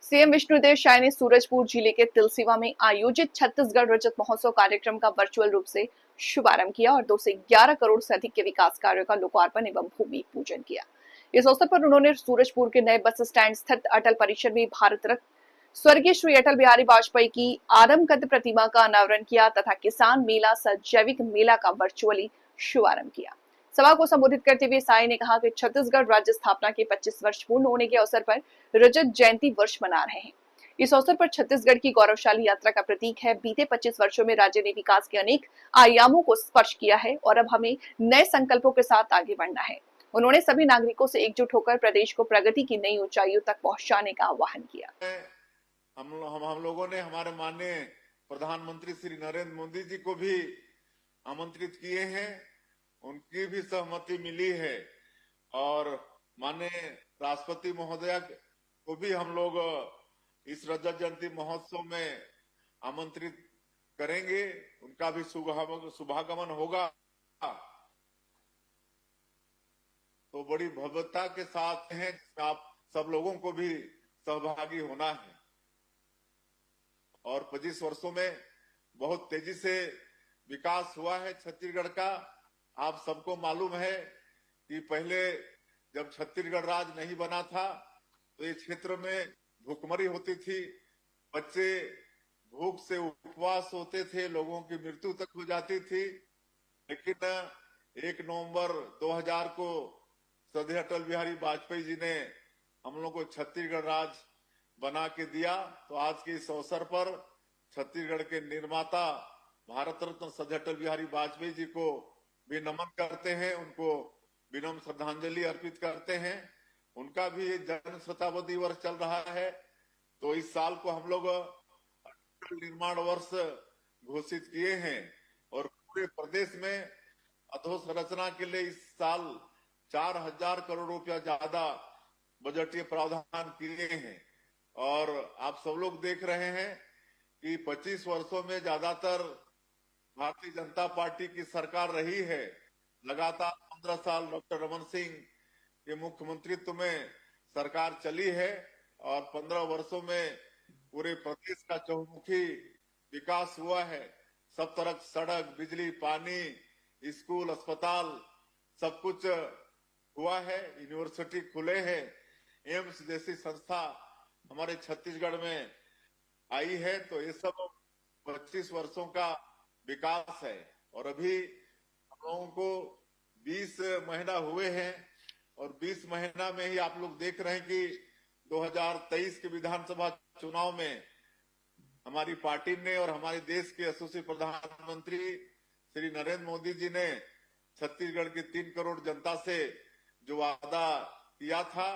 CM Vishnudeo Sai ने सूरजपुर जिले के तिलसीवा में आयोजित छत्तीसगढ़ रजत महोत्सव कार्यक्रम का वर्चुअल रूप से शुभारंभ किया और 2 से 11 करोड़ से अधिक के विकास कार्यों का लोकार्पण एवं भूमि पूजन किया। इस अवसर पर उन्होंने सूरजपुर के नए बस स्टैंड स्थित अटल परिसर में भारत रत्न स्वर्गीय श्री अटल बिहारी वाजपेयी की आदमकद प्रतिमा का अनावरण किया तथा किसान मेला सह जैविक मेला का वर्चुअली शुभारंभ किया। सभा को संबोधित करते हुए साय ने कहा कि छत्तीसगढ़ राज्य स्थापना के 25 वर्ष पूर्ण होने के अवसर पर रजत जयंती वर्ष मना रहे हैं। इस अवसर पर छत्तीसगढ़ की गौरवशाली यात्रा का प्रतीक है। बीते 25 वर्षों में राज्य ने विकास के अनेक आयामों को स्पर्श किया है और अब हमें नए संकल्पों के साथ आगे बढ़ना है। उन्होंने सभी नागरिकों से एकजुट होकर प्रदेश को प्रगति की नई ऊंचाइयों तक पहुंचाने का आह्वान किया। हम लोगों ने हमारे माननीय प्रधानमंत्री श्री नरेंद्र मोदी जी को भी आमंत्रित किए हैं, उनकी भी सहमति मिली है और माननीय राष्ट्रपति महोदया को भी हम लोग इस रजत जयंती महोत्सव में आमंत्रित करेंगे, उनका भी शुभागमन होगा। तो बड़ी भव्यता के साथ हैं, आप सब लोगों को भी सहभागी होना है और 25 वर्षों में बहुत तेजी से विकास हुआ है छत्तीसगढ़ का। आप सबको मालूम है कि पहले जब छत्तीसगढ़ राज्य नहीं बना था तो इस क्षेत्र में भूखमरी होती थी, बच्चे भूख से उपवास होते थे, लोगों की मृत्यु तक हो जाती थी। लेकिन 1 नवंबर 2000 को श्रद्धेय अटल बिहारी वाजपेयी जी ने हम लोग को छत्तीसगढ़ राज्य बना के दिया। तो आज के इस अवसर पर छत्तीसगढ़ के निर्माता भारत रत्न श्रद्धेय अटल बिहारी वाजपेयी जी को भी नमन करते हैं, उनको विनम्र श्रद्धांजलि अर्पित करते हैं। उनका भी जन्म शताब्दी वर्ष चल रहा है, तो इस साल को हम लोग निर्माण वर्ष घोषित किए हैं और पूरे प्रदेश में अधोसंरचना के लिए इस साल 4000 करोड़ रुपया ज्यादा बजटीय प्रावधान किए हैं। और आप सब लोग देख रहे हैं कि 25 वर्षों में ज्यादातर भारतीय जनता पार्टी की सरकार रही है। लगातार 15 साल डॉक्टर रमन सिंह के मुख्यमंत्रित्व में सरकार चली है और 15 वर्षों में पूरे प्रदेश का चहुमुखी विकास हुआ है। सब तरफ सड़क, बिजली, पानी, स्कूल, अस्पताल सब कुछ हुआ है। यूनिवर्सिटी खुले हैं, एम्स जैसी संस्था हमारे छत्तीसगढ़ में आई है। तो ये सब 25 वर्षों का विकास है और अभी हम लोगों को 20 महीना हुए हैं और 20 महीना में ही आप लोग देख रहे हैं कि 2023 के विधानसभा चुनाव में हमारी पार्टी ने और हमारे देश के यशस्वी प्रधानमंत्री श्री नरेंद्र मोदी जी ने छत्तीसगढ़ की 3 करोड़ जनता से जो वादा किया था,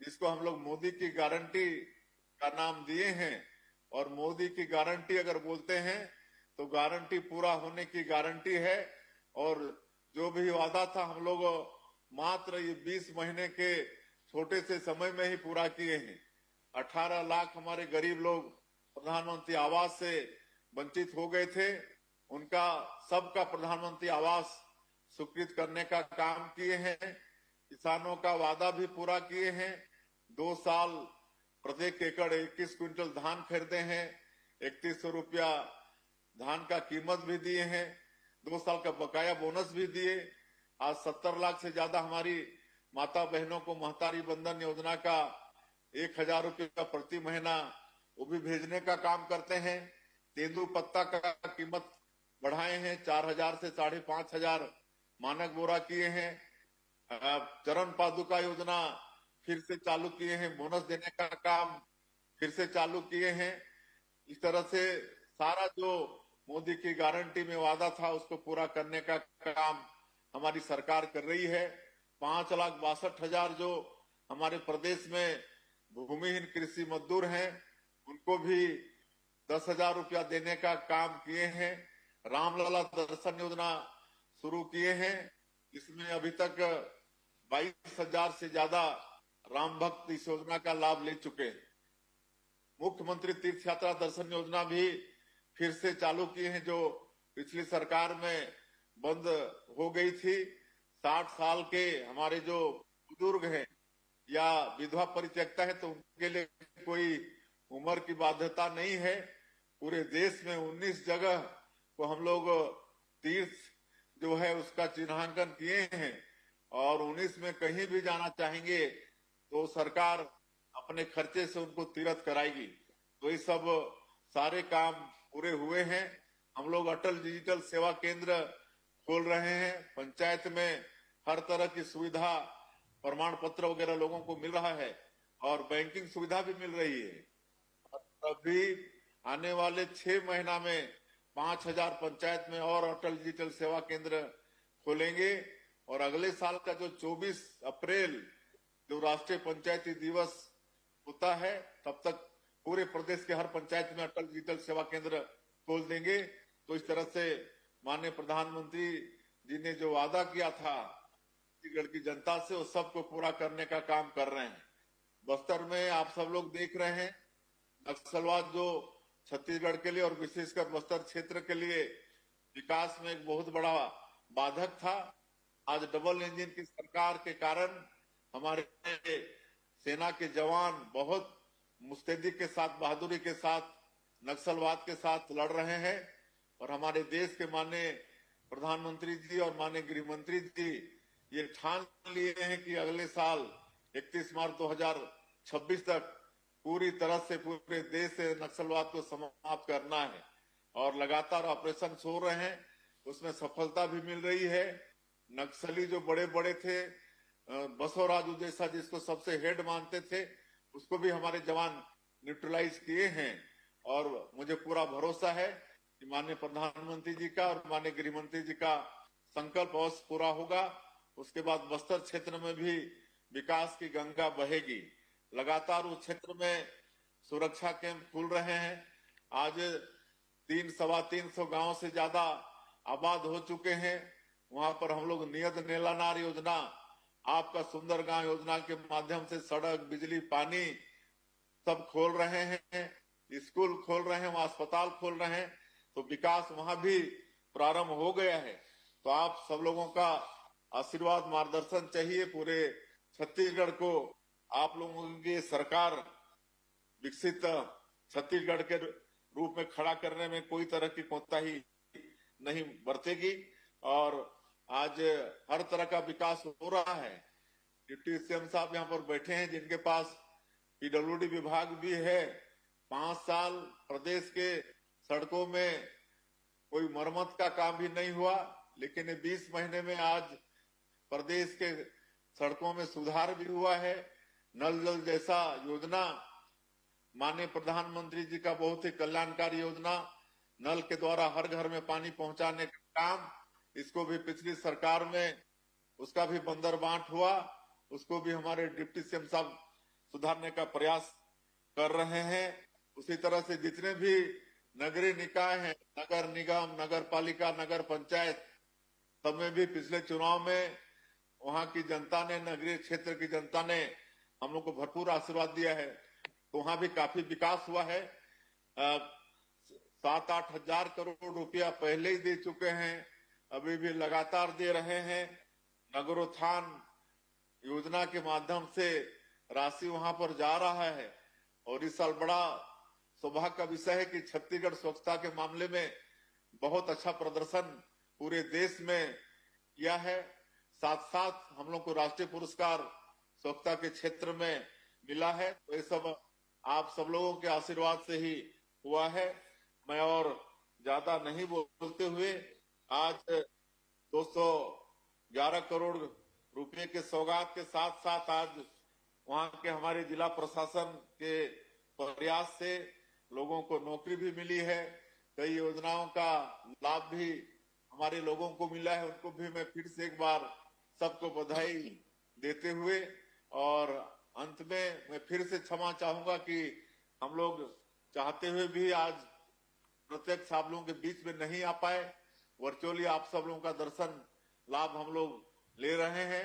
जिसको हम लोग मोदी की गारंटी का नाम दिए हैं। और मोदी की गारंटी अगर बोलते हैं तो गारंटी पूरा होने की गारंटी है और जो भी वादा था हम लोग मात्र ये 20 महीने के छोटे से समय में ही पूरा किए हैं। 18 लाख हमारे गरीब लोग प्रधानमंत्री आवास से वंचित हो गए थे, उनका सबका प्रधानमंत्री आवास स्वीकृत करने का काम किए हैं। किसानों का वादा भी पूरा किए हैं। 2 साल प्रत्येक एकड़ 21 क्विंटल धान खरीदे हैं, 3100 रुपया धान का कीमत भी दिए हैं, 2 साल का बकाया बोनस भी दिए। आज 70 लाख से ज्यादा हमारी माता बहनों को महतारी बंधन योजना का 1000 रुपया प्रति महीना वो भी भेजने का काम करते हैं। तेंदू पत्ता का कीमत बढ़ाए हैं, 4000 से 5500 मानक बोरा किए हैं। चरण पादुका योजना फिर से चालू किए हैं, बोनस देने का काम फिर से चालू किए हैं। इस तरह से सारा जो मोदी की गारंटी में वादा था उसको पूरा करने का काम हमारी सरकार कर रही है। 5,62,000 जो हमारे प्रदेश में भूमिहीन कृषि मजदूर हैं उनको भी 10,000 रुपया देने का काम किए हैं। रामलला दर्शन योजना शुरू किए हैं, इसमें अभी तक 22,000 से ज्यादा राम भक्त इस योजना का लाभ ले चुके हैं। मुख्यमंत्री तीर्थ यात्रा दर्शन योजना भी फिर से चालू किए हैं, जो पिछली सरकार में बंद हो गई थी। 60 साल के हमारे जो बुजुर्ग हैं या विधवा परित्यक्ता है तो उनके लिए कोई उम्र की बाध्यता नहीं है। पूरे देश में 19 जगह को हम लोग तीर्थ जो है उसका चिन्हांकन किए हैं और 19 में कहीं भी जाना चाहेंगे तो सरकार अपने खर्चे से उनको तीर्थ कराएगी। तो ये सब सारे काम पूरे हुए हैं। हम लोग अटल डिजिटल सेवा केंद्र खोल रहे हैं। पंचायत में हर तरह की सुविधा, प्रमाण पत्र वगैरह लोगों को मिल रहा है और बैंकिंग सुविधा भी मिल रही है। अभी आने वाले 6 महीना में 5,000 पंचायत में और अटल डिजिटल सेवा केंद्र खोलेंगे और अगले साल का जो 24 अप्रैल जो राष्ट्रीय पंचायती दिवस होता है तब तक पूरे प्रदेश के हर पंचायत में अटल डिजिटल सेवा केंद्र खोल देंगे। तो इस तरह से माननीय प्रधानमंत्री जी ने जो वादा किया था छत्तीसगढ़ की जनता से उस सबको पूरा करने का काम कर रहे हैं। बस्तर में आप सब लोग देख रहे हैं नक्सलवाद जो छत्तीसगढ़ के लिए और विशेषकर बस्तर क्षेत्र के लिए विकास में एक बहुत बड़ा बाधक था। आज डबल इंजन की सरकार के कारण हमारे सेना के जवान बहुत मुस्तैदी के साथ, बहादुरी के साथ नक्सलवाद के साथ लड़ रहे हैं और हमारे देश के माननीय प्रधानमंत्री जी और माननीय गृह मंत्री जी ये ठान लिए हैं कि अगले साल 31 मार्च 2026 तक पूरी तरह से पूरे देश से नक्सलवाद को समाप्त करना है और लगातार ऑपरेशन हो रहे हैं। उसमें सफलता भी मिल रही है। नक्सली जो बड़े बड़े थे, बसवराजू जैसा जिसको सबसे हेड मानते थे, उसको भी हमारे जवान न्यूट्रलाइज किए हैं और मुझे पूरा भरोसा है कि माननीय प्रधानमंत्री जी का और माननीय गृह मंत्री जी का संकल्प अवश्य पूरा होगा। उसके बाद बस्तर क्षेत्र में भी विकास की गंगा बहेगी। लगातार उस क्षेत्र में सुरक्षा कैंप खुल रहे हैं। आज 300-325 गांव से ज्यादा आबाद हो चुके हैं। वहां पर हम लोग नियत नेलानार योजना, आपका सुंदर गांव योजना के माध्यम से सड़क, बिजली, पानी सब खोल रहे हैं। स्कूल खोल रहे हैं, वहां अस्पताल खोल रहे हैं। तो विकास वहां भी प्रारंभ हो गया है। तो आप सब लोगों का आशीर्वाद, मार्गदर्शन चाहिए। पूरे छत्तीसगढ़ को आप लोगों की सरकार विकसित छत्तीसगढ़ के रूप में खड़ा करने में कोई तरह की कोताही नहीं बरतेगी और आज हर तरह का विकास हो रहा है। डिप्टी सीएम साहब यहाँ पर बैठे हैं जिनके पास पीडब्ल्यूडी विभाग भी है। 5 साल प्रदेश के सड़कों में कोई मरम्मत का काम भी नहीं हुआ, लेकिन 20 महीने में आज प्रदेश के सड़कों में सुधार भी हुआ है। नल जल जैसा योजना माननीय प्रधानमंत्री जी का बहुत ही कल्याणकारी योजना, नल के द्वारा हर घर में पानी पहुंचाने का काम, इसको भी पिछली सरकार में उसका भी बंदर बांट हुआ, उसको भी हमारे डिप्टी सीएम साहब सुधारने का प्रयास कर रहे हैं। उसी तरह से जितने भी नगरीय निकाय हैं, नगर निगम, नगर पालिका, नगर पंचायत, सब में भी पिछले चुनाव में वहां की जनता ने, नगरीय क्षेत्र की जनता ने हम लोग को भरपूर आशीर्वाद दिया है। तो वहां भी काफी विकास हुआ है। 7-8 हजार करोड़ रुपया पहले ही दे चुके हैं, अभी भी लगातार दे रहे हैं। नगरोत्थान योजना के माध्यम से राशि वहां पर जा रहा है और इस साल बड़ा सौभाग्य का विषय है कि छत्तीसगढ़ स्वच्छता के मामले में बहुत अच्छा प्रदर्शन पूरे देश में किया है। साथ साथ हम लोग को राष्ट्रीय पुरस्कार स्वच्छता के क्षेत्र में मिला है। तो ये सब आप सब लोगों के आशीर्वाद से ही हुआ है। मैं और ज्यादा नहीं बोलते हुए आज 211 करोड़ रुपए के सौगात के साथ साथ आज वहां के हमारे जिला प्रशासन के प्रयास से लोगों को नौकरी भी मिली है। कई योजनाओं का लाभ भी हमारे लोगों को मिला है। उनको भी मैं फिर से एक बार सबको बधाई देते हुए और अंत में मैं फिर से क्षमा चाहूंगा कि हम लोग चाहते हुए भी आज प्रत्यक्ष आप लोगों के बीच में नहीं आ पाए। वर्चुअली आप सब लोगों का दर्शन लाभ हम लोग ले रहे हैं।